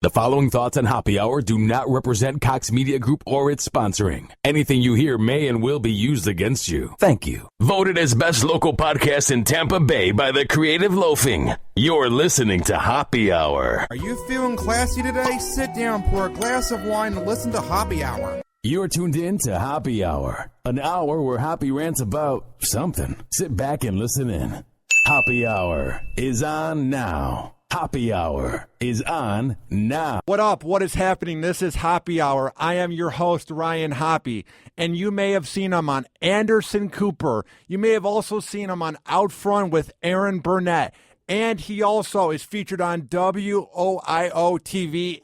The following thoughts on Hoppe Hour do not represent Cox Media Group or its sponsoring. Anything you hear may and will be used against you. Thank you. Voted as best local podcast in Tampa Bay by the Creative Loafing. You're listening to Hoppe Hour. Are you feeling classy today? Sit down, pour a glass of wine, and listen to Hoppe Hour. You're tuned in to Hoppe Hour, an hour where Hoppe rants about something. Sit back and listen in. Hoppe Hour is on now. Hoppe Hour is on now. What up? What is happening? This is Hoppe Hour. I am your host, Ryan Hoppe, and you may have seen him on Anderson Cooper. You may have also seen him on Out Front with Aaron Burnett, and he also is featured on WOIO-TV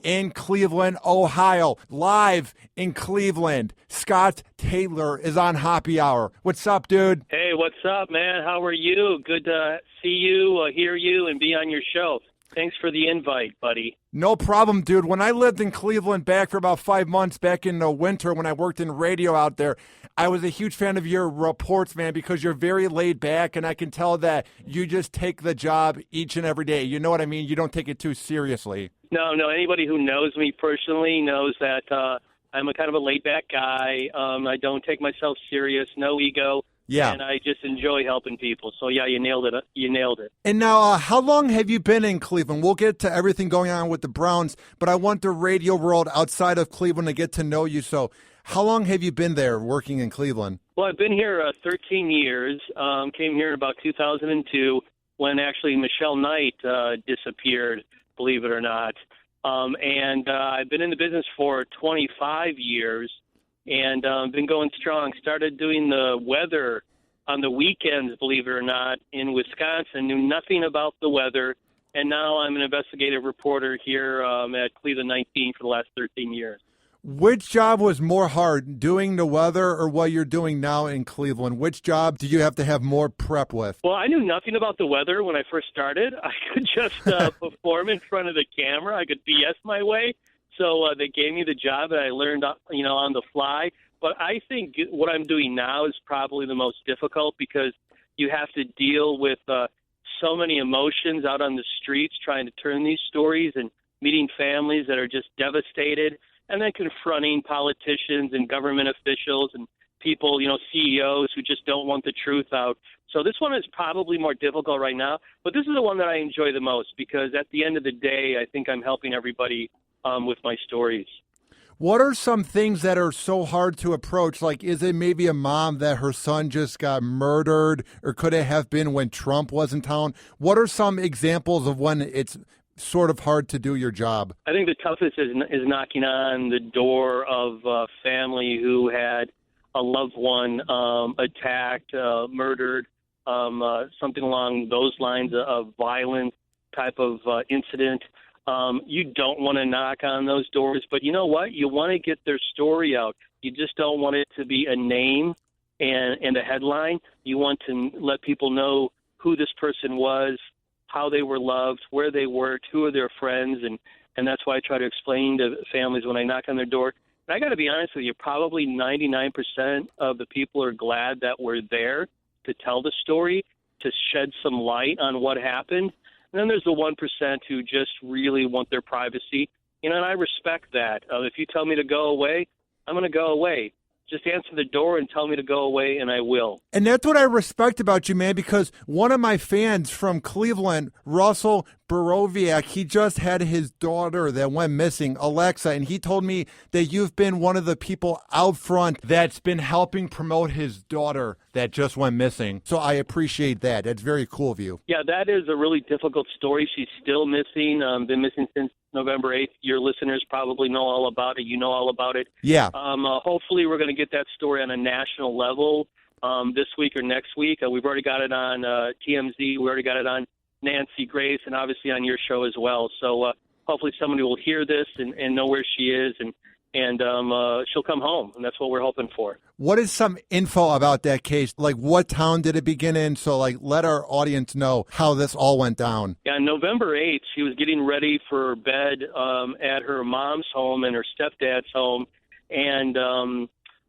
in Cleveland, Ohio, live in Cleveland. Scott Taylor is on Hoppe Hour. What's up, dude? Hey, what's up, man? How are you? Good to see you, hear you, and be on your show. Thanks for the invite, buddy. No problem, dude. When I lived in Cleveland back for about 5 months back in the winter when I worked in radio out there, I was a huge fan of your reports, man, because you're very laid back, and I can tell that you just take the job each and every day. You know what I mean? You don't take it too seriously. No. Anybody who knows me personally knows that I'm a kind of a laid-back guy. I don't take myself serious, no ego. Yeah. And I just enjoy helping people. So, yeah, you nailed it. You nailed it. And now, how long have you been in Cleveland? We'll get to everything going on with the Browns, but I want the radio world outside of Cleveland to get to know you. So how long have you been there working in Cleveland? Well, I've been here 13 years. Came here in about 2002 when actually Michelle Knight disappeared, believe it or not. And I've been in the business for 25 years. And been going strong. Started doing the weather on the weekends, believe it or not, in Wisconsin. Knew nothing about the weather. And now I'm an investigative reporter here at Cleveland 19 for the last 13 years. Which job was more hard, doing the weather or what you're doing now in Cleveland? Which job do you have to have more prep with? Well, I knew nothing about the weather when I first started. I could just perform in front of the camera. I could BS my way. So they gave me the job, and I learned, on the fly. But I think what I'm doing now is probably the most difficult because you have to deal with so many emotions out on the streets trying to turn these stories and meeting families that are just devastated, and then confronting politicians and government officials and people, CEOs who just don't want the truth out. So this one is probably more difficult right now. But this is the one that I enjoy the most because at the end of the day, I think I'm helping everybody with my stories. What are some things that are so hard to approach? Like, is it maybe a mom that her son just got murdered, or could it have been when Trump was in town? What are some examples of when it's sort of hard to do your job? I think the toughest is knocking on the door of a family who had a loved one attacked, murdered, something along those lines of violent type of incident. You don't want to knock on those doors, but you know what? You want to get their story out. You just don't want it to be a name and a headline. You want to let people know who this person was, how they were loved, where they worked, who are their friends, and that's why I try to explain to families when I knock on their door. And I got to be honest with you, probably 99% of the people are glad that we're there to tell the story, to shed some light on what happened. And then there's the 1% who just really want their privacy. And I respect that. If you tell me to go away, I'm going to go away. Just answer the door and tell me to go away, and I will. And that's what I respect about you, man, because one of my fans from Cleveland, Russell Boroviak, he just had his daughter that went missing, Alexa, and he told me that you've been one of the people out front that's been helping promote his daughter that just went missing. So I appreciate that. That's very cool of you. Yeah, that is a really difficult story. She's still missing, been missing since November 8th. Your listeners probably know all about it. You know all about it. Yeah. Hopefully we're going to get that story on a national level this week or next week. We've already got it on TMZ. We already got it on Nancy Grace and obviously on your show as well. So hopefully somebody will hear this and know where she is and she'll come home. And that's what we're hoping for. What is some info about that case? Like, what town did it begin in? So, let our audience know how this all went down. Yeah, on November 8th, she was getting ready for bed at her mom's home and her stepdad's home. And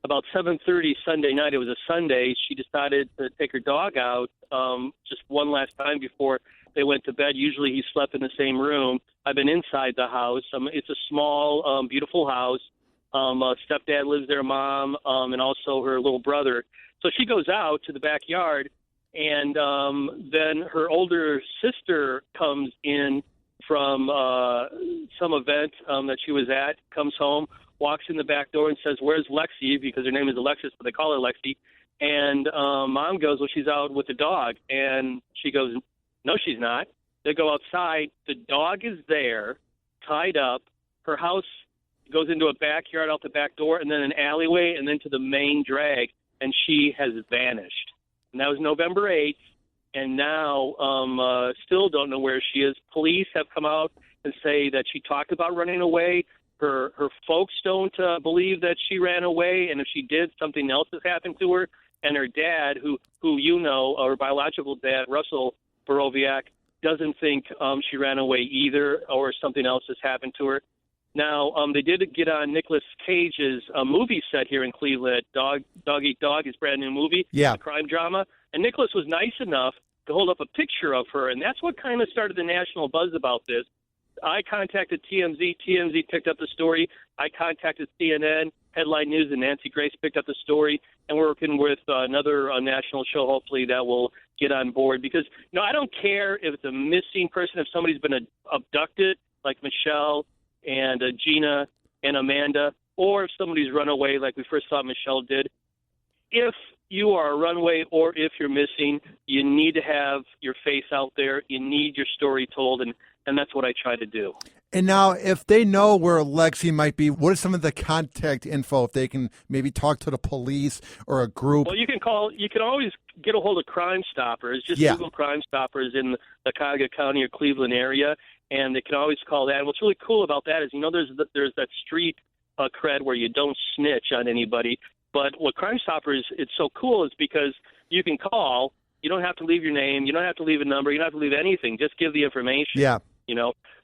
about 7:30 Sunday night, it was a Sunday, she decided to take her dog out just one last time before they went to bed. Usually he slept in the same room. I've been inside the house. It's a small, beautiful house. Stepdad lives there, mom, and also her little brother. So she goes out to the backyard, and then her older sister comes in from some event that she was at, comes home, walks in the back door and says, "Where's Lexi?" Because her name is Alexis, but they call her Lexi. And mom goes, "Well, she's out with the dog." And she goes, "No, she's not." They go outside. The dog is there, tied up. Her house goes into a backyard out the back door, and then an alleyway, and then to the main drag. And she has vanished. And that was November 8th. And now still don't know where she is. Police have come out and say that she talked about running away. Her folks don't believe that she ran away, and if she did, something else has happened to her. And her dad, who you know, her biological dad, Russell Boroviak, doesn't think she ran away either, or something else has happened to her. Now, they did get on Nicolas Cage's movie set here in Cleveland, Dog Eat Dog, his brand new movie, a crime drama. And Nicholas was nice enough to hold up a picture of her, and that's what kind of started the national buzz about this. I contacted TMZ. TMZ picked up the story. I contacted CNN, Headline News, and Nancy Grace picked up the story. And we're working with another national show, hopefully, that will get on board. Because, I don't care if it's a missing person, if somebody's been abducted, like Michelle and Gina and Amanda, or if somebody's run away, like we first thought Michelle did. If you are a runaway or if you're missing, you need to have your face out there. You need your story told, and that's what I try to do. And now, if they know where Lexi might be, what is some of the contact info if they can maybe talk to the police or a group? Well, you can always get a hold of Crime Stoppers. Just Google Crime Stoppers in the Cuyahoga County or Cleveland area, and they can always call that. And what's really cool about that is, there's that street cred where you don't snitch on anybody. But what Crime Stoppers, it's so cool is because you can call. You don't have to leave your name. You don't have to leave a number. You don't have to leave anything. Just give the information. Yeah.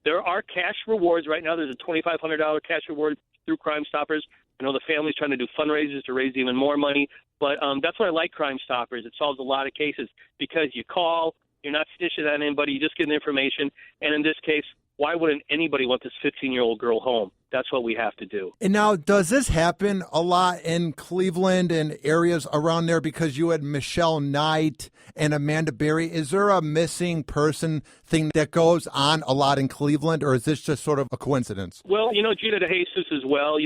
There are cash rewards right now. There's a $2,500 cash reward through Crime Stoppers. I know the family's trying to do fundraisers to raise even more money. But that's why I like Crime Stoppers. It solves a lot of cases because you call. You're not snitching on anybody. You just get the information. And in this case, why wouldn't anybody want this 15-year-old girl home? That's what we have to do. And now, does this happen a lot in Cleveland and areas around there? Because you had Michelle Knight and Amanda Berry. Is there a missing person thing that goes on a lot in Cleveland, or is this just sort of a coincidence? Well, Gina DeJesus as well.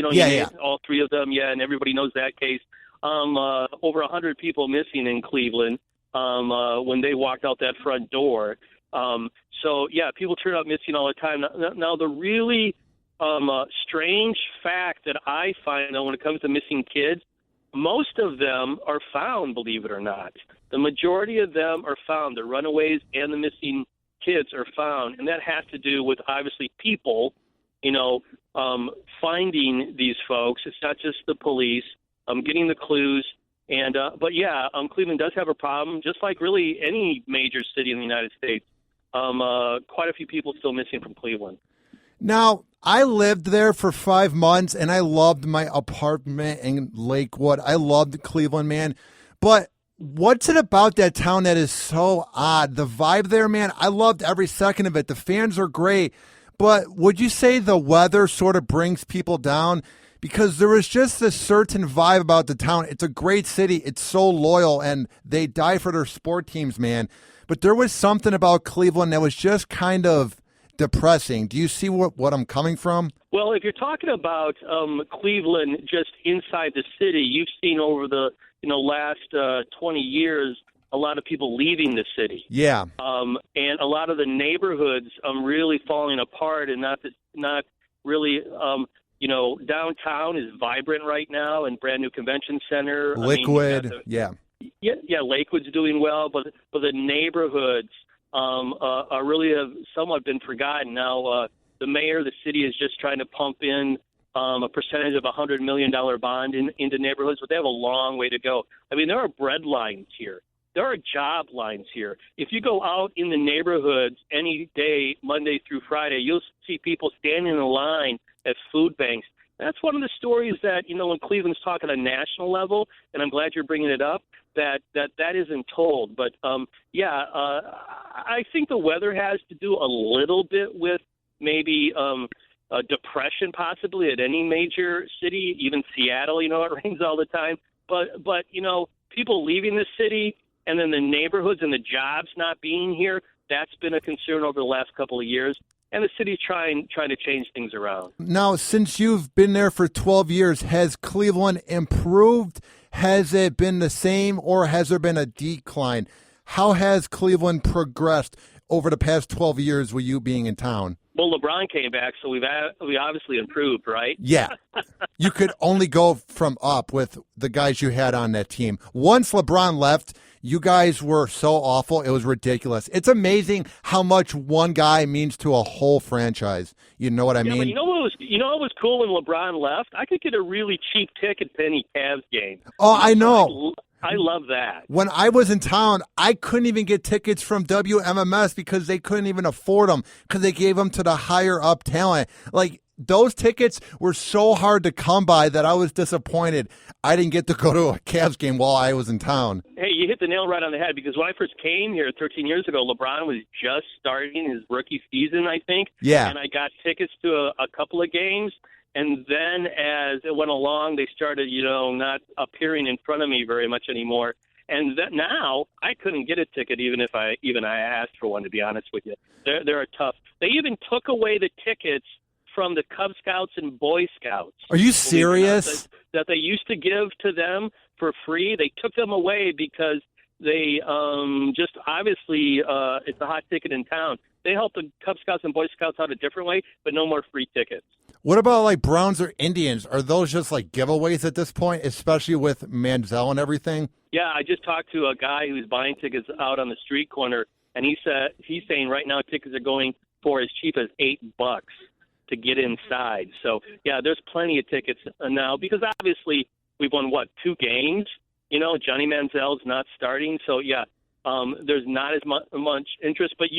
All three of them, and everybody knows that case. Over 100 people missing in Cleveland when they walked out that front door. People turn up missing all the time. Now the really strange fact that I find, when it comes to missing kids, most of them are found, believe it or not. The majority of them are found. The runaways and the missing kids are found, and that has to do with, obviously, people, finding these folks. It's not just the police, getting the clues. And Cleveland does have a problem, just like really any major city in the United States. Quite a few people still missing from Cleveland. Now, I lived there for 5 months, and I loved my apartment in Lakewood. I loved Cleveland, man. But what's it about that town that is so odd? The vibe there, man, I loved every second of it. The fans are great. But would you say the weather sort of brings people down? Because there was just this certain vibe about the town. It's a great city. It's so loyal, and they die for their sport teams, man. But there was something about Cleveland that was just kind of depressing. Do you see what I'm coming from? Well, if you're talking about Cleveland just inside the city, you've seen over the last 20 years a lot of people leaving the city. Yeah. And a lot of the neighborhoods really falling apart, and not really. Downtown is vibrant right now, and brand new convention center. Lakewood, Yeah, Lakewood's doing well, but the neighborhoods are really have somewhat been forgotten. Now, the mayor of the city is just trying to pump in a percentage of $100 million bond into neighborhoods, but they have a long way to go. I mean, there are bread lines here. There are job lines here. If you go out in the neighborhoods any day, Monday through Friday, you'll see people standing in a line at food banks, That's one of the stories that, when Cleveland's talking on a national level, and I'm glad you're bringing it up, that isn't told. But, I think the weather has to do a little bit with maybe depression possibly at any major city, even Seattle, it rains all the time. But people leaving the city and then the neighborhoods and the jobs not being here, that's been a concern over the last couple of years. And the city's trying to change things around. Now, since you've been there for 12 years, has Cleveland improved? Has it been the same, or has there been a decline? How has Cleveland progressed over the past 12 years with you being in town? Well, LeBron came back, so we obviously improved, right? Yeah. You could only go from up with the guys you had on that team. Once LeBron left, you guys were so awful, it was ridiculous. It's amazing how much one guy means to a whole franchise. You know what I mean? But what was cool when LeBron left? I could get a really cheap ticket to any Cavs game. Oh, I know. I love that. When I was in town, I couldn't even get tickets from WMMS because they couldn't even afford them because they gave them to the higher up talent. Like, those tickets were so hard to come by that I was disappointed I didn't get to go to a Cavs game while I was in town. Hey, you hit the nail right on the head, because when I first came here 13 years ago, LeBron was just starting his rookie season, I think. Yeah. And I got tickets to a couple of games. And then as it went along, they started, not appearing in front of me very much anymore. And now I couldn't get a ticket even if I asked for one, to be honest with you. They're tough. They even took away the tickets from the Cub Scouts and Boy Scouts. Are you serious? That they used to give to them for free. They took them away because they just obviously it's a hot ticket in town. They help the Cub Scouts and Boy Scouts out a different way, but no more free tickets. What about like Browns or Indians? Are those just like giveaways at this point, especially with Manziel and everything? Yeah, I just talked to a guy who's buying tickets out on the street corner, and he's saying right now tickets are going for as cheap as $8 to get inside. So, yeah, there's plenty of tickets now because obviously we've won, 2 games? Johnny Manziel's not starting. So, yeah, there's not as much interest. But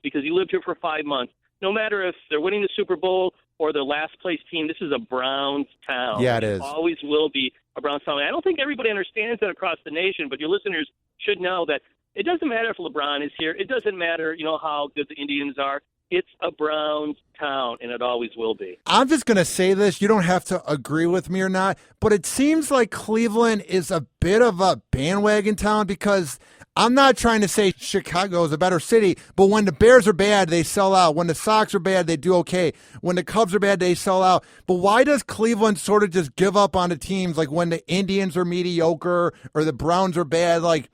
because you lived here for 5 months, no matter if they're winning the Super Bowl or the last place team, this is a Browns town. Yeah, it is. Always will be a Browns town. I don't think everybody understands that across the nation, but your listeners should know that it doesn't matter if LeBron is here. It doesn't matter, how good the Indians are. It's a Browns town, and it always will be. I'm just going to say this. You don't have to agree with me or not, but it seems like Cleveland is a bit of a bandwagon town because I'm not trying to say Chicago is a better city, but when the Bears are bad, they sell out. When the Sox are bad, they do okay. When the Cubs are bad, they sell out. But why does Cleveland sort of just give up on the teams? Like when the Indians are mediocre or the Browns are bad, like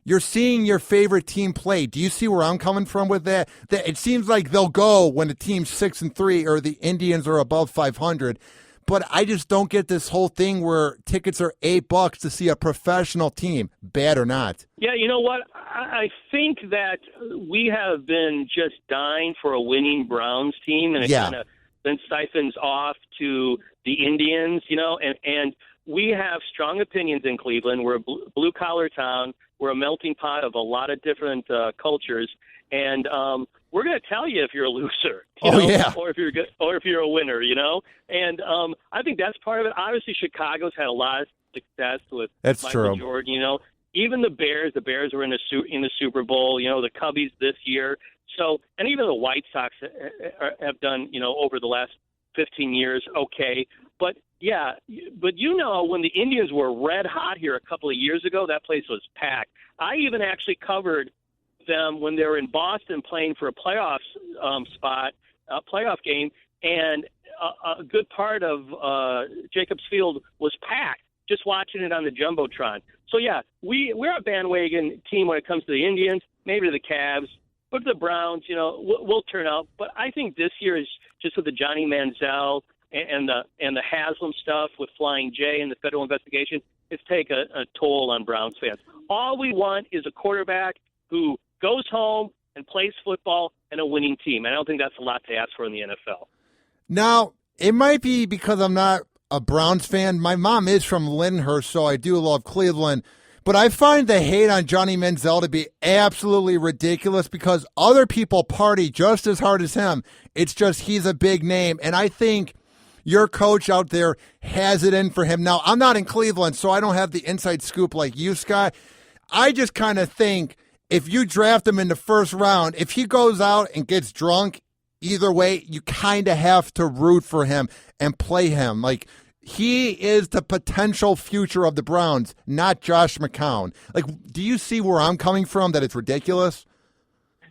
you're seeing your favorite team play. Do you see where I'm coming from with that? It seems like they'll go when the team's 6-3 or the Indians are above 500. But I just don't get this whole thing where tickets are $8 to see a professional team, bad or not. Yeah, you know what? I think that we have been just dying for a winning Browns team, and it kind of then siphons off to the Indians, and we have strong opinions in Cleveland. We're a blue-collar town. We're a melting pot of a lot of different cultures, and we're going to tell you if you're a loser, or if you're good, or if you're a winner, And I think that's part of it. Obviously, Chicago's had a lot of success with Michael Jordan. Even the Bears were in the Super Bowl. The Cubbies this year. So, and even the White Sox have done, over the last 15 years, okay. But yeah, but when the Indians were red hot here a couple of years ago, that place was packed. I even actually covered them when they were in Boston playing for a playoff game, and a good part of Jacobs Field was packed, just watching it on the Jumbotron. So, yeah, we're a bandwagon team when it comes to the Indians, maybe to the Cavs, but the Browns, we'll turn out. But I think this year is just with the Johnny Manziel and the Haslam stuff with Flying J and the federal investigation, it's taken a toll on Browns fans. All we want is a quarterback who goes home and plays football and a winning team. I don't think that's a lot to ask for in the NFL. Now, it might be because I'm not a Browns fan. My mom is from Lyndhurst, so I do love Cleveland. But I find the hate on Johnny Manziel to be absolutely ridiculous because other people party just as hard as him. It's just he's a big name. And I think your coach out there has it in for him. Now, I'm not in Cleveland, so I don't have the inside scoop like you, Scott. I just kind of think if you draft him in the first round, if he goes out and gets drunk, either way, you kind of have to root for him and play him. Like, he is the potential future of the Browns, not Josh McCown. Like, do you see where I'm coming from, that it's ridiculous?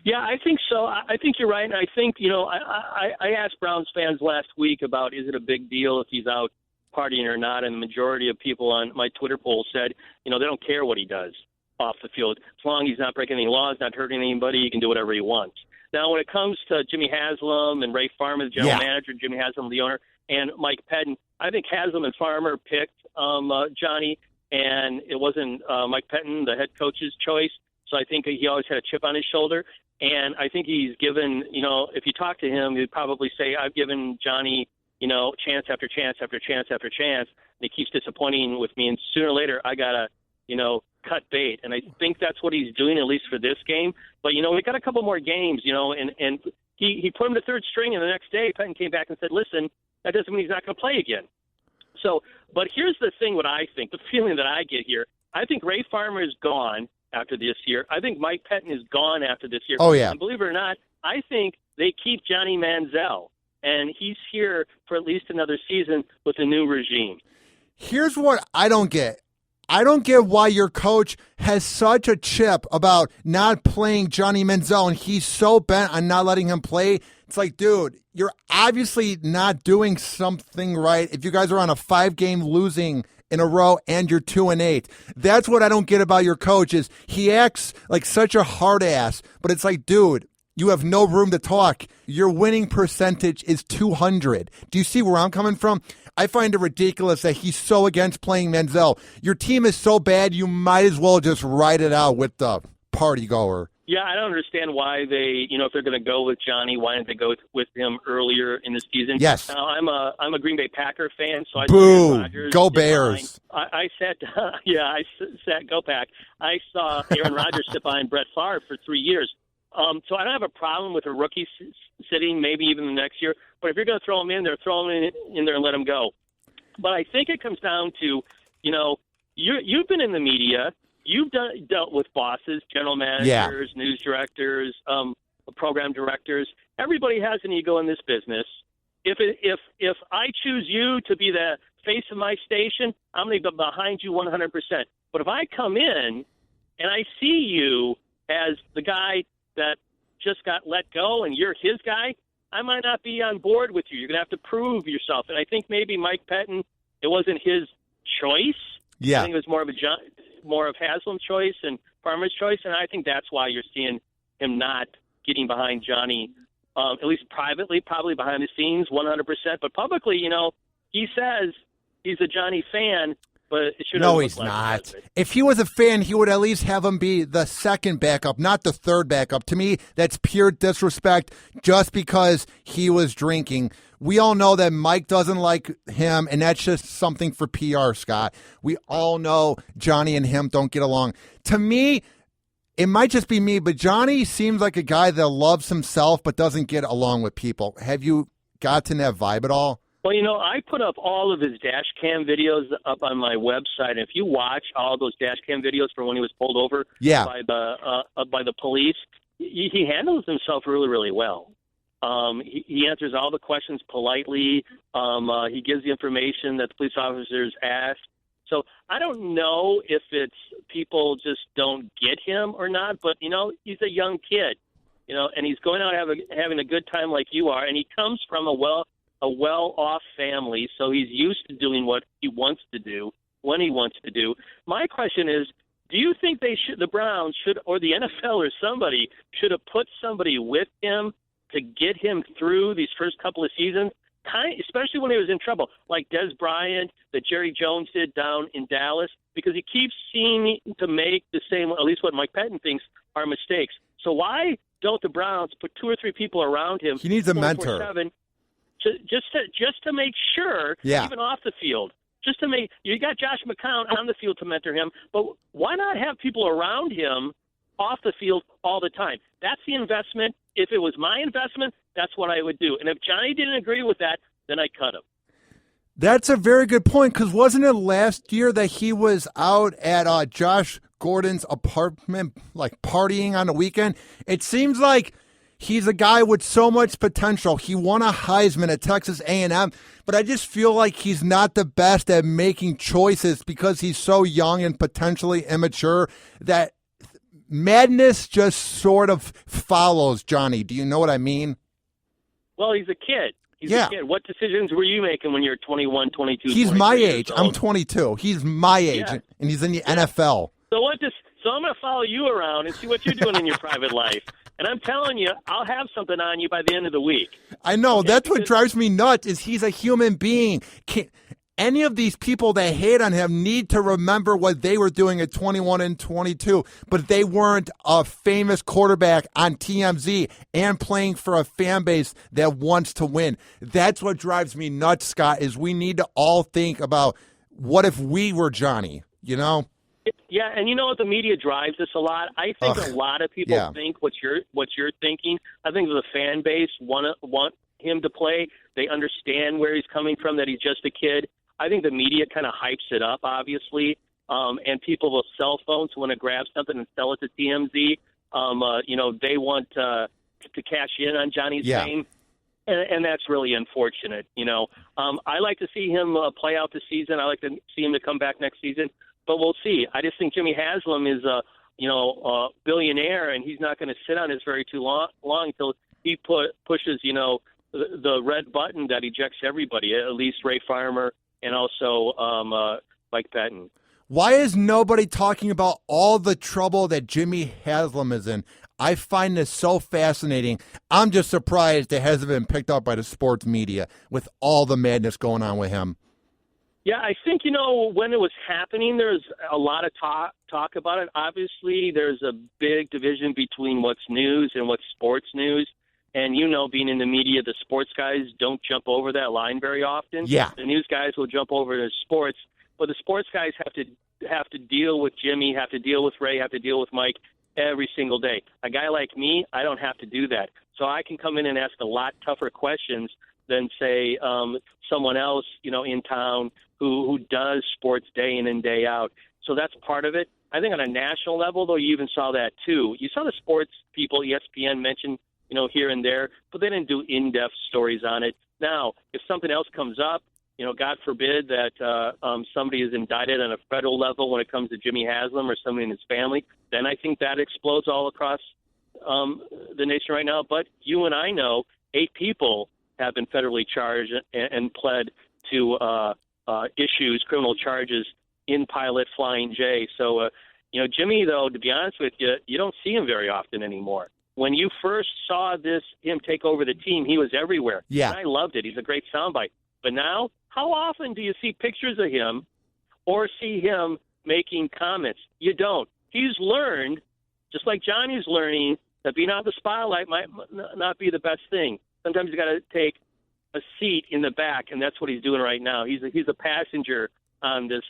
Yeah, I think so. I think you're right. And I think, I asked Browns fans last week about, is it a big deal if he's out partying or not? And the majority of people on my Twitter poll said, they don't care what he does off the field. As long as he's not breaking any laws, not hurting anybody, he can do whatever he wants. Now, when it comes to Jimmy Haslam and Ray Farmer, the general manager, Jimmy Haslam, the owner, and Mike Pettin, I think Haslam and Farmer picked Johnny, and it wasn't Mike Pettin, the head coach's choice. So I think he always had a chip on his shoulder. And I think he's given, if you talk to him, he'd probably say, I've given Johnny, chance after chance after chance after chance. And he keeps disappointing with me. And sooner or later, I got to, cut bait. And I think that's what he's doing, at least for this game. But, we got a couple more games, and he put him to third string. And the next day, Pettin came back and said, listen, that doesn't mean he's not going to play again. So, but here's the thing, what I think, the feeling that I get here. I think Ray Farmer is gone after this year. I think Mike Pettin is gone after this year. Oh, yeah. And believe it or not, I think they keep Johnny Manziel, and he's here for at least another season with a new regime. Here's what I don't get. I don't get why your coach has such a chip about not playing Johnny Manziel, and he's so bent on not letting him play. It's like, dude, you're obviously not doing something right if you guys are on a 5-game losing in a row and you're 2-8. That's what I don't get about your coach, is he acts like such a hard ass, but it's like, dude, you have no room to talk. Your winning percentage is 200. Do you see where I'm coming from? I find it ridiculous that he's so against playing Manziel. Your team is so bad, you might as well just ride it out with the party goer. Yeah, I don't understand why they, if they're going to go with Johnny, why didn't they go with him earlier in the season? Yes. Now, I'm a Green Bay Packer fan, so I Boo! saw Rodgers. Go Bears! I sat, go Pack. I saw Aaron Rodgers sit behind Brett Favre for 3 years. So I don't have a problem with a rookie sitting, maybe even the next year. But if you're going to throw him in there, throw him in there and let him go. But I think it comes down to, you've been in the media. You've dealt with bosses, general managers, news directors, program directors. Everybody has an ego in this business. If I choose you to be the face of my station, I'm going to be behind you 100%. But if I come in and I see you as the guy that just got let go and you're his guy, I might not be on board with you. You're going to have to prove yourself. And I think maybe Mike Pettin, it wasn't his choice. Yeah. I think it was more of Haslam's choice and Farmer's choice, and I think that's why you're seeing him not getting behind Johnny, at least privately, probably behind the scenes, 100%. But publicly, he says he's a Johnny fan, but it should have. No, he's not. If he was a fan, he would at least have him be the second backup, not the third backup. To me, that's pure disrespect just because he was drinking. We all know that Mike doesn't like him, and that's just something for PR, Scott. We all know Johnny and him don't get along. To me, it might just be me, but Johnny seems like a guy that loves himself but doesn't get along with people. Have you gotten that vibe at all? Well, I put up all of his dash cam videos up on my website. And if you watch all those dash cam videos from when he was pulled over by the police, he handles himself really, really well. He answers all the questions politely. He gives the information that the police officers ask. So I don't know if it's people just don't get him or not, but, he's a young kid, and he's going out having a good time like you are. And he comes from a well-off family, so he's used to doing what he wants to do when he wants to do. My question is, do you think the Browns should, or the NFL or somebody, should have put somebody with him to get him through these first couple of seasons, especially when he was in trouble, like Des Bryant, that Jerry Jones did down in Dallas, because he keeps seeming to make the same, at least what Mike Pettin thinks, are mistakes. So why don't the Browns put 2 or 3 people around him? He needs a mentor. Just to make sure, even off the field, just to make – you got Josh McCown on the field to mentor him, but why not have people around him off the field all the time? That's the investment. If it was my investment, that's what I would do. And if Johnny didn't agree with that, then I'd cut him. That's a very good point, because wasn't it last year that he was out at Josh Gordon's apartment, like partying on the weekend? It seems like he's a guy with so much potential. He won a Heisman at Texas A&M, but I just feel like he's not the best at making choices because he's so young and potentially immature that madness just sort of follows Johnny. Do you know what I mean? Well, he's a kid. He's a kid. What decisions were you making when you're 21, 22? He's my age. I'm 22. He's my age, and he's in the NFL. So I'm going to follow you around and see what you're doing in your private life. And I'm telling you, I'll have something on you by the end of the week. I know. Okay? That's what drives me nuts is he's a human being. Any of these people that hate on him need to remember what they were doing at 21 and 22, but they weren't a famous quarterback on TMZ and playing for a fan base that wants to win. That's what drives me nuts, Scott, is we need to all think about what if we were Johnny, you know? Yeah, and you know what? The media drives this a lot. I think a lot of people think what you're thinking. I think the fan base want him to play. They understand where he's coming from, that he's just a kid. I think the media kind of hypes it up, obviously, and people with cell phones want to grab something and sell it to TMZ. They want to cash in on Johnny's fame, and that's really unfortunate. I like to see him play out the season. I like to see him to come back next season, but we'll see. I just think Jimmy Haslam is a billionaire, and he's not going to sit on this very too long until he pushes the red button that ejects everybody, at least Ray Farmer. And also Mike Patton. Why is nobody talking about all the trouble that Jimmy Haslam is in? I find this so fascinating. I'm just surprised it hasn't been picked up by the sports media with all the madness going on with him. Yeah, I think, when it was happening, there's a lot of talk about it. Obviously, there's a big division between what's news and what's sports news. And, being in the media, the sports guys don't jump over that line very often. Yeah. The news guys will jump over to sports. But the sports guys have to deal with Jimmy, have to deal with Ray, have to deal with Mike every single day. A guy like me, I don't have to do that. So I can come in and ask a lot tougher questions than, say, someone else, in town who does sports day in and day out. So that's part of it. I think on a national level, though, you even saw that, too. You saw the sports people, ESPN, mention here and there, but they didn't do in-depth stories on it. Now, if something else comes up, God forbid that somebody is indicted on a federal level when it comes to Jimmy Haslam or somebody in his family, then I think that explodes all across the nation right now. But you and I know 8 people have been federally charged and pled to criminal charges in Pilot Flying J. So, Jimmy, though, to be honest with you, you don't see him very often anymore. When you first saw him take over the team, he was everywhere. Yeah. And I loved it. He's a great soundbite. But now, how often do you see pictures of him or see him making comments? You don't. He's learned, just like Johnny's learning, that being out of the spotlight might not be the best thing. Sometimes you got to take a seat in the back, and that's what he's doing right now. He's a passenger on this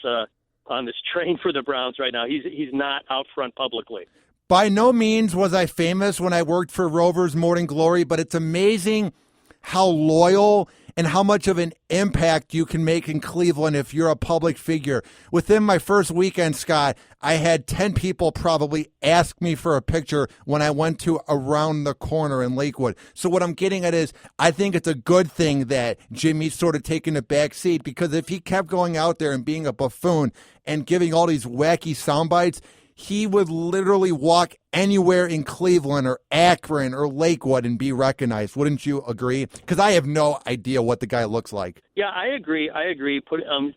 train for the Browns right now. He's not out front publicly. By no means was I famous when I worked for Rovers Morning Glory, but it's amazing how loyal and how much of an impact you can make in Cleveland if you're a public figure. Within my first weekend, Scott, I had 10 people probably ask me for a picture when I went to Around the Corner in Lakewood. So what I'm getting at is I think it's a good thing that Jimmy's sort of taking a back seat, because if he kept going out there and being a buffoon and giving all these wacky sound bites, he would literally walk anywhere in Cleveland or Akron or Lakewood and be recognized. Wouldn't you agree? Because I have no idea what the guy looks like. Yeah, I agree.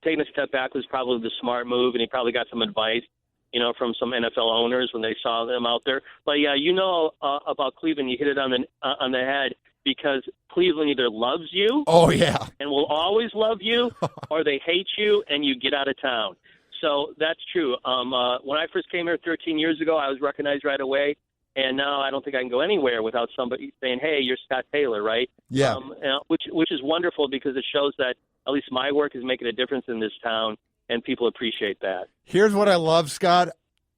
Taking a step back was probably the smart move, and he probably got some advice, from some NFL owners when they saw them out there. But yeah, about Cleveland, you hit it on the head, because Cleveland either loves you, and will always love you, or they hate you and you get out of town. So that's true. When I first came here 13 years ago, I was recognized right away. And now I don't think I can go anywhere without somebody saying, hey, you're Scott Taylor, right? Yeah. Which is wonderful, because it shows that at least my work is making a difference in this town, and people appreciate that. Here's what I love, Scott.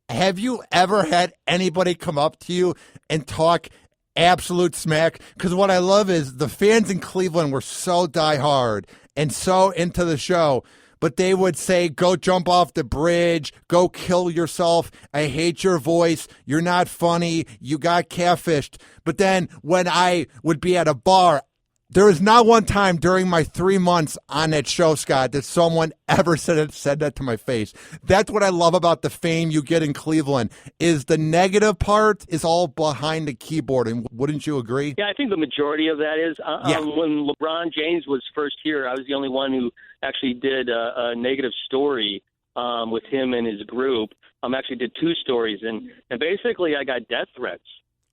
Have you ever had anybody come up to you and talk absolute smack? Because what I love is the fans in Cleveland were so diehard. and so into the show. But they would say, go jump off the bridge, go kill yourself, I hate your voice, you're not funny, you got catfished. But then when I would be at a bar, there was not one time during my 3 months on that show, Scott, that someone ever said that to my face. That's what I love about the fame you get in Cleveland, is the negative part is all behind the keyboard. And wouldn't you agree? Yeah, I think the majority of that is. When LeBron James was first here, I was the only one who actually did a negative story with him and his group. Actually did 2 stories, and basically I got death threats.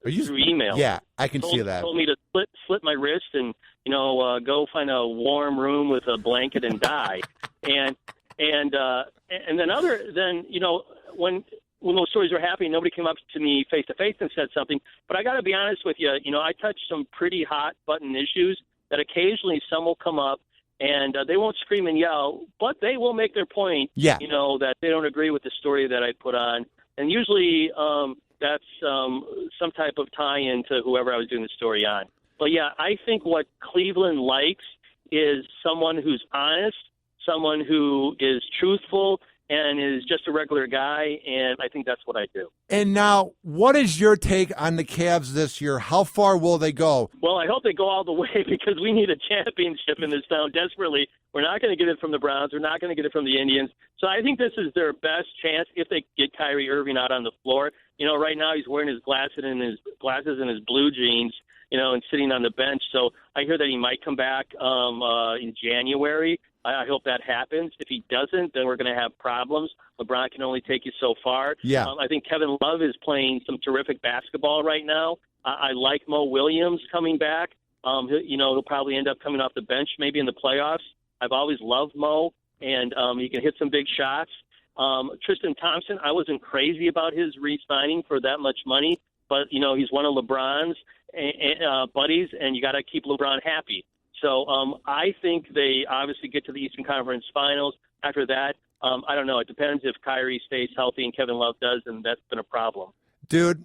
Through email. Yeah, I can see that. Told me to slit my wrist and go find a warm room with a blanket and die. and then when those stories were happening, nobody came up to me face to face and said something. But I got to be honest with you. I touch some pretty hot button issues that occasionally some will come up. And they won't scream and yell, but they will make their point. Yeah. That they don't agree with the story that I put on, and usually that's some type of tie-in to whoever I was doing the story on. But yeah, I think what Cleveland likes is someone who's honest, someone who is truthful, and is just a regular guy, and I think that's what I do. And now, what is your take on the Cavs this year? How far will they go? Well, I hope they go all the way because we need a championship in this town desperately. We're not going to get it from the Browns. We're not going to get it from the Indians. So I think this is their best chance if they get Kyrie Irving out on the floor. Right now he's wearing his glasses and his blue jeans, and sitting on the bench. So I hear that he might come back in January. I hope that happens. If he doesn't, then we're going to have problems. LeBron can only take you so far. Yeah. I think Kevin Love is playing some terrific basketball right now. I like Mo Williams coming back. He'll probably end up coming off the bench maybe in the playoffs. I've always loved Mo, and he can hit some big shots. Tristan Thompson, I wasn't crazy about his re-signing for that much money, but, he's one of LeBron's buddies, and you got to keep LeBron happy. So I think they obviously get to the Eastern Conference Finals. After that, I don't know. It depends if Kyrie stays healthy and Kevin Love does, and that's been a problem. Dude,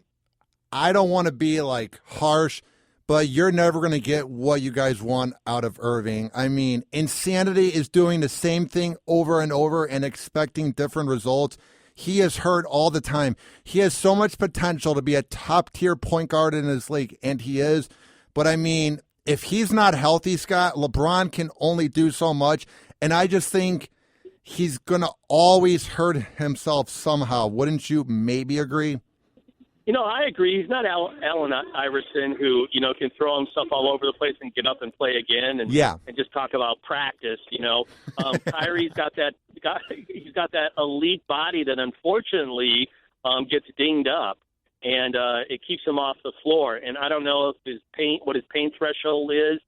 I don't want to be harsh, but you're never going to get what you guys want out of Irving. I mean, insanity is doing the same thing over and over and expecting different results. He is hurt all the time. He has so much potential to be a top-tier point guard in his league, and he is. But, I mean, if he's not healthy, Scott, LeBron can only do so much, and I just think he's going to always hurt himself somehow. Wouldn't you maybe agree? I agree. He's not Allen Iverson who, can throw himself all over the place and get up and play again and just talk about practice, Kyrie's got that elite body that unfortunately gets dinged up. And it keeps him off the floor. And I don't know what his pain threshold is,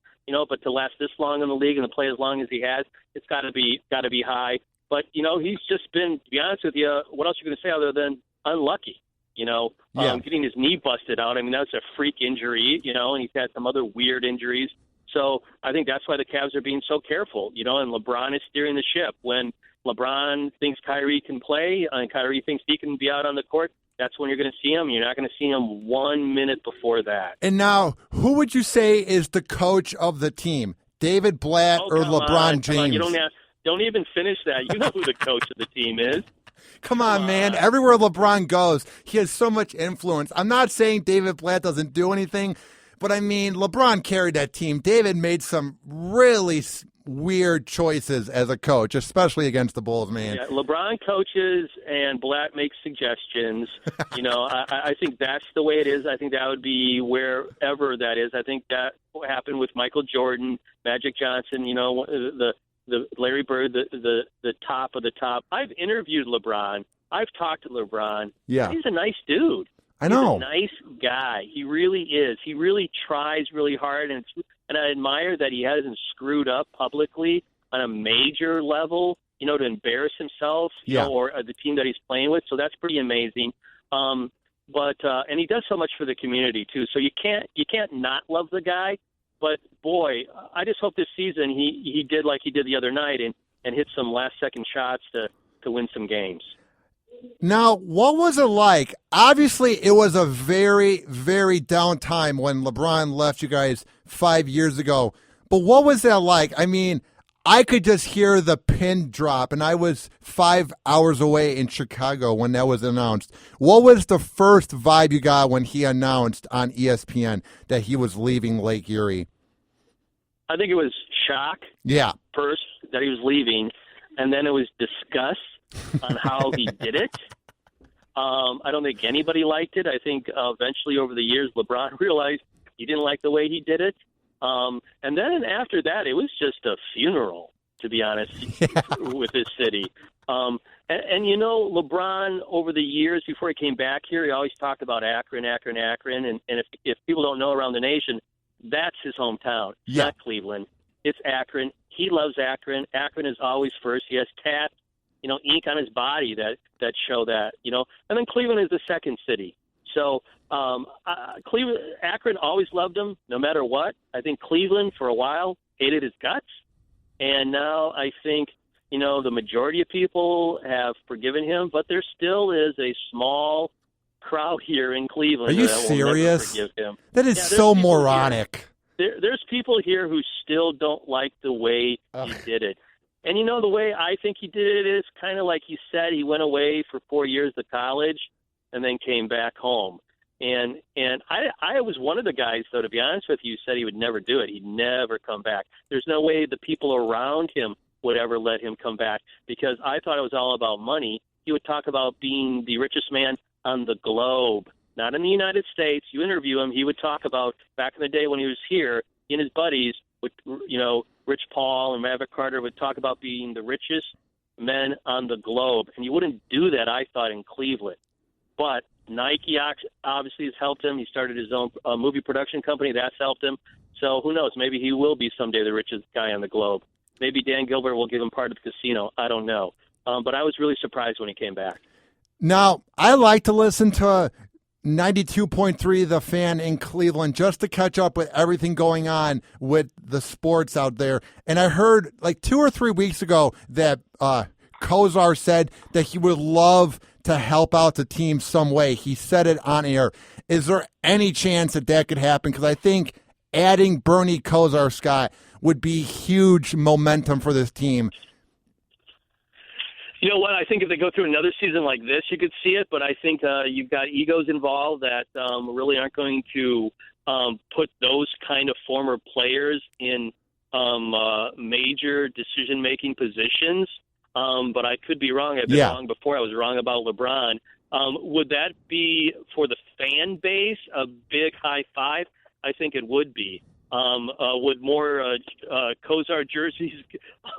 but to last this long in the league and to play as long as he has, it's got to be high. But he's just been, to be honest with you, what else are you going to say other than unlucky? Getting his knee busted out. I mean, that's a freak injury, and he's had some other weird injuries. So I think that's why the Cavs are being so careful, and LeBron is steering the ship. When LeBron thinks Kyrie can play and Kyrie thinks he can be out on the court, that's when you're going to see him. You're not going to see him 1 minute before that. And now, who would you say is the coach of the team? David Blatt or LeBron James? You don't even finish that. You know who the coach of the team is. Come on, man. Everywhere LeBron goes, he has so much influence. I'm not saying David Blatt doesn't do anything, but I mean, LeBron carried that team. David made some really weird choices as a coach, especially against the Bulls, man. Yeah, LeBron coaches and Blatt makes suggestions. I think that's the way it is. I think that would be wherever that is. I think that happened with Michael Jordan, Magic Johnson, the Larry Bird, the top of the top. I've interviewed LeBron. I've talked to LeBron. Yeah. He's a nice dude. I know. He's a nice guy. He really is. He really tries really hard, and I admire that he hasn't screwed up publicly on a major level, to embarrass himself, or the team that he's playing with. So that's pretty amazing. But he does so much for the community too. So you can't not love the guy. But boy, I just hope this season he did like he did the other night and hit some last second shots to win some games. Now, what was it like? Obviously, it was a very, very down time when LeBron left you guys 5 years ago. But what was that like? I mean, I could just hear the pin drop, and I was 5 hours away in Chicago when that was announced. What was the first vibe you got when he announced on ESPN that he was leaving Lake Erie? I think it was shock. Yeah. First, that he was leaving, and then it was disgust on how he did it. I don't think anybody liked it. I think eventually over the years, LeBron realized he didn't like the way he did it. And then after that, it was just a funeral, to be honest, with this city. And you know, LeBron, over the years before he came back here, he always talked about Akron. And if people don't know around the nation, that's his hometown. It's not Cleveland. It's Akron. He loves Akron. Akron is always first. He has tat, ink on his body that show that, And then Cleveland is the second city. So Cleveland, Akron always loved him, no matter what. I think Cleveland, for a while, hated his guts. And now I think, the majority of people have forgiven him, but there still is a small crowd here in Cleveland. Are you that serious? Will never forgive him. That is so moronic. There's people here who still don't like the way he did it. And, the way I think he did it is kind of like he said, he went away for 4 years to college and then came back home. And I was one of the guys, though, to be honest with you, said he would never do it. He'd never come back. There's no way the people around him would ever let him come back because I thought it was all about money. He would talk about being the richest man on the globe, not in the United States. You interview him, he would talk about back in the day when he was here, he and his buddies would, Rich Paul and Maverick Carter would talk about being the richest men on the globe. And you wouldn't do that, I thought, in Cleveland. But Nike obviously has helped him. He started his own movie production company. That's helped him. So who knows? Maybe he will be someday the richest guy on the globe. Maybe Dan Gilbert will give him part of the casino. I don't know. But I was really surprised when he came back. Now, I like to listen to 92.3 The Fan in Cleveland just to catch up with everything going on with the sports out there. And I heard like 2 or 3 weeks ago that Kozar said that he would love to help out the team some way. He said it on air. Is there any chance that could happen? Because I think adding Bernie Kozar, Scott, would be huge momentum for this team. You know what? I think if they go through another season like this, you could see it. But I think you've got egos involved that really aren't going to put those kind of former players in major decision-making positions. But I could be wrong. I've been wrong before. I was wrong about LeBron. Would that be for the fan base a big high five? I think it would be. Would more Kozar jerseys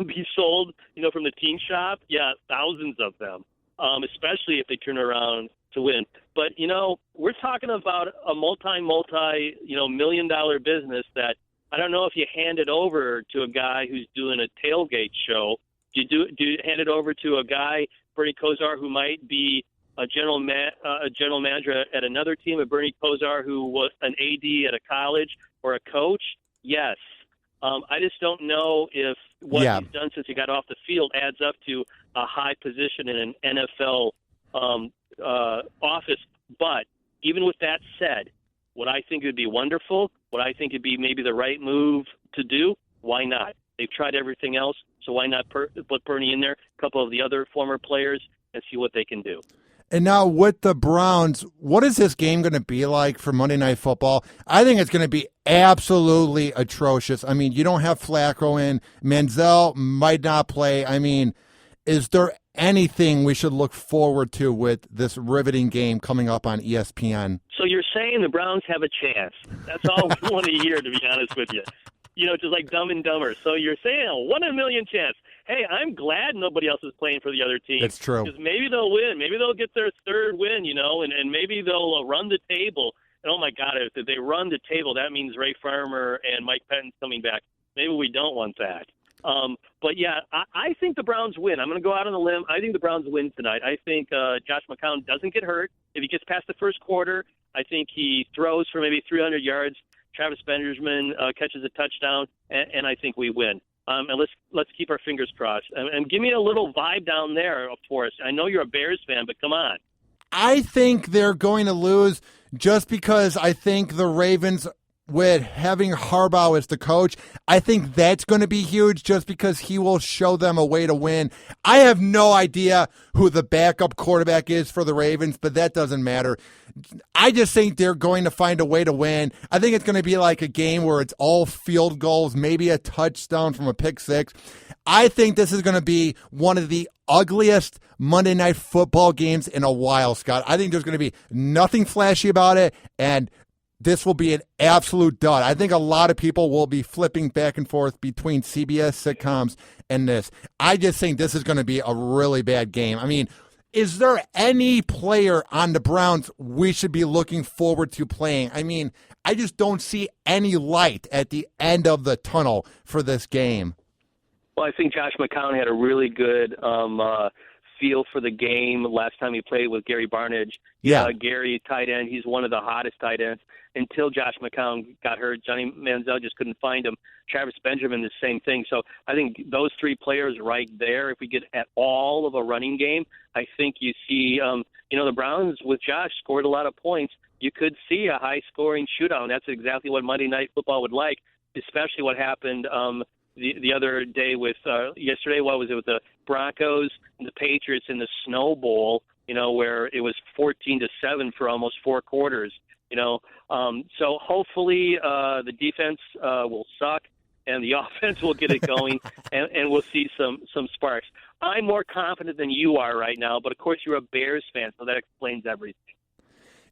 be sold, from the team shop? Yeah, thousands of them, especially if they turn around to win. But, we're talking about a multi-million-dollar business that I don't know if you hand it over to a guy who's doing a tailgate show. Do you hand it over to a guy, Bernie Kozar, who might be a general manager at another team, a Bernie Kozar who was an AD at a college or a coach? Yes. I just don't know if what he's done since he got off the field adds up to a high position in an NFL office. But even with that said, what I think would be wonderful, what I think would be maybe the right move to do, why not? They've tried everything else, so why not put Bernie in there, a couple of the other former players, and see what they can do. And now with the Browns, what is this game going to be like for Monday Night Football? I think it's going to be absolutely atrocious. I mean, you don't have Flacco in. Manziel might not play. I mean, is there anything we should look forward to with this riveting game coming up on ESPN? So you're saying the Browns have a chance. That's all we want to hear, to be honest with you. Just like Dumb and Dumber. So you're saying a 1 in a million chance. Hey, I'm glad nobody else is playing for the other team. That's true. Because maybe they'll win. Maybe they'll get their third win, and maybe they'll run the table. And oh, my God, if they run the table, that means Ray Farmer and Mike Pettine's coming back. Maybe we don't want that. But, yeah, I think the Browns win. I'm going to go out on a limb. I think the Browns win tonight. I think Josh McCown doesn't get hurt. If he gets past the first quarter, I think he throws for maybe 300 yards. Travis Benjamin catches a touchdown, and I think we win. And let's keep our fingers crossed. And give me a little vibe down there for us. I know you're a Bears fan, but come on. I think they're going to lose just because I think the Ravens with having Harbaugh as the coach, I think that's going to be huge just because he will show them a way to win. I have no idea who the backup quarterback is for the Ravens, but that doesn't matter. I just think they're going to find a way to win. I think it's going to be like a game where it's all field goals, maybe a touchdown from a pick six. I think this is going to be one of the ugliest Monday Night Football games in a while, Scott. I think there's going to be nothing flashy about it, and this will be an absolute dud. I think a lot of people will be flipping back and forth between CBS sitcoms and this. I just think this is going to be a really bad game. I mean, is there any player on the Browns we should be looking forward to playing? I mean, I just don't see any light at the end of the tunnel for this game. Well, I think Josh McCown had a really good feel for the game last time he played with Gary Barnidge. Yeah. Gary, tight end, he's one of the hottest tight ends. Until Josh McCown got hurt, Johnny Manziel just couldn't find him. Travis Benjamin, the same thing. So I think those three players right there, if we get at all of a running game, I think you see, the Browns with Josh scored a lot of points. You could see a high-scoring shootout, and that's exactly what Monday Night Football would like, especially what happened the other day with yesterday. What was it with the Broncos and the Patriots in the Snow Bowl? Where it was 14-7 for almost 4 quarters. So hopefully the defense will suck and the offense will get it going, and we'll see some sparks. I'm more confident than you are right now, but of course you're a Bears fan, so that explains everything.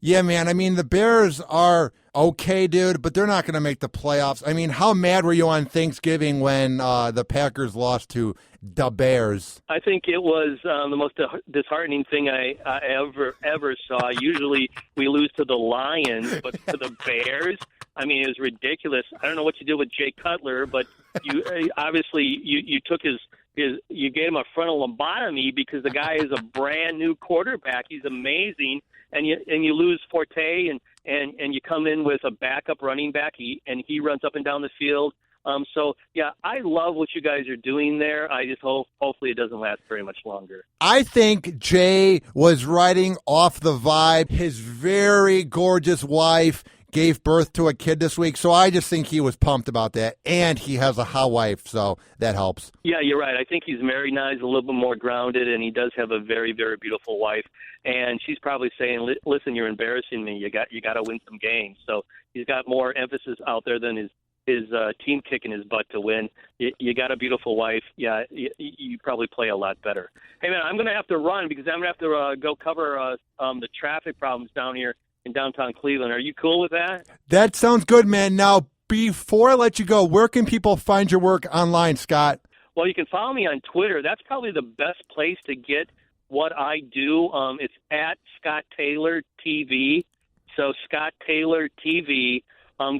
Yeah, man. I mean, the Bears are okay, dude, but they're not going to make the playoffs. I mean, how mad were you on Thanksgiving when the Packers lost to the Bears? I think it was the most disheartening thing I ever saw. Usually we lose to the Lions, but to the Bears, I mean, it was ridiculous. I don't know what you did with Jay Cutler, but you obviously you took you gave him a frontal lobotomy because the guy is a brand new quarterback. He's amazing. And you lose Forte, and you come in with a backup running back, and he runs up and down the field. So, yeah, I love what you guys are doing there. I just hopefully it doesn't last very much longer. I think Jay was riding off the vibe. His very gorgeous wife gave birth to a kid this week, so I just think he was pumped about that. And he has a hot wife, so that helps. Yeah, you're right. I think he's married now. He's a little bit more grounded, and he does have a very, very beautiful wife. And she's probably saying, listen, you're embarrassing me. You got to win some games. So he's got more emphasis out there than his team kicking his butt to win. You got a beautiful wife. Yeah, you probably play a lot better. Hey, man, I'm going to have to run because I'm going to have to go cover the traffic problems down here in downtown Cleveland. Are you cool with that? That sounds good, man. Now, before I let you go, where can people find your work online, Scott? Well, you can follow me on Twitter. That's probably the best place to get what I do. It's at Scott Taylor TV. So Scott Taylor TV.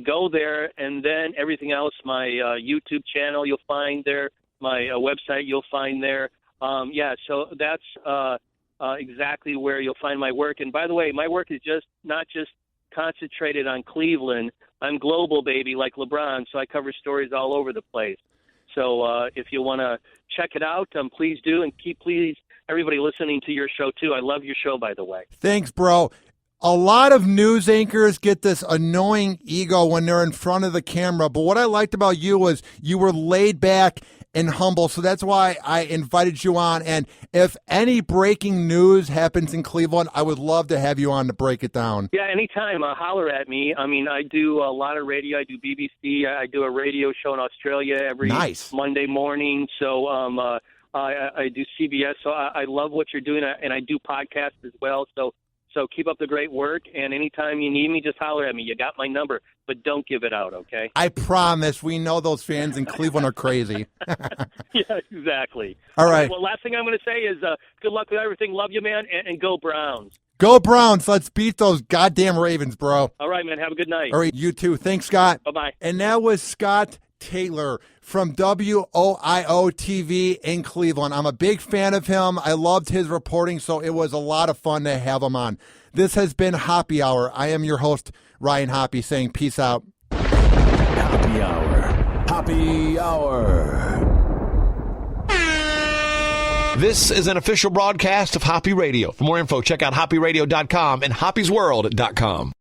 Go there, and then everything else, my YouTube channel you'll find there, my website you'll find there. So that's exactly where you'll find my work. And by the way, my work is not just concentrated on Cleveland. I'm global, baby, like LeBron, so I cover stories all over the place. So if you want to check it out, please do, and please everybody listening to your show too. I love your show, by the way. Thanks, bro. A lot of news anchors get this annoying ego when they're in front of the camera, but what I liked about you was you were laid back and humble, so that's why I invited you on. And if any breaking news happens in Cleveland, I would love to have you on to break it down. Yeah, anytime. Holler at me. I mean, I do a lot of radio. I do BBC. I do a radio show in Australia every Monday morning. So I do CBS. So I love what you're doing, and I do podcasts as well. So keep up the great work, and anytime you need me, just holler at me. You got my number, but don't give it out, okay? I promise. We know those fans in Cleveland are crazy. Yeah, exactly. All right. Well, last thing I'm going to say is good luck with everything. Love you, man, and go Browns. Go Browns. Let's beat those goddamn Ravens, bro. All right, man. Have a good night. All right, you too. Thanks, Scott. Bye-bye. And that was Scott Taylor from WOIO-TV in Cleveland. I'm a big fan of him. I loved his reporting, so it was a lot of fun to have him on. This has been Hoppe Hour. I am your host, Ryan Hoppe, saying peace out. Hoppe Hour. Hoppe Hour. This is an official broadcast of Hoppe Radio. For more info, check out hopperadio.com and hoppesworld.com.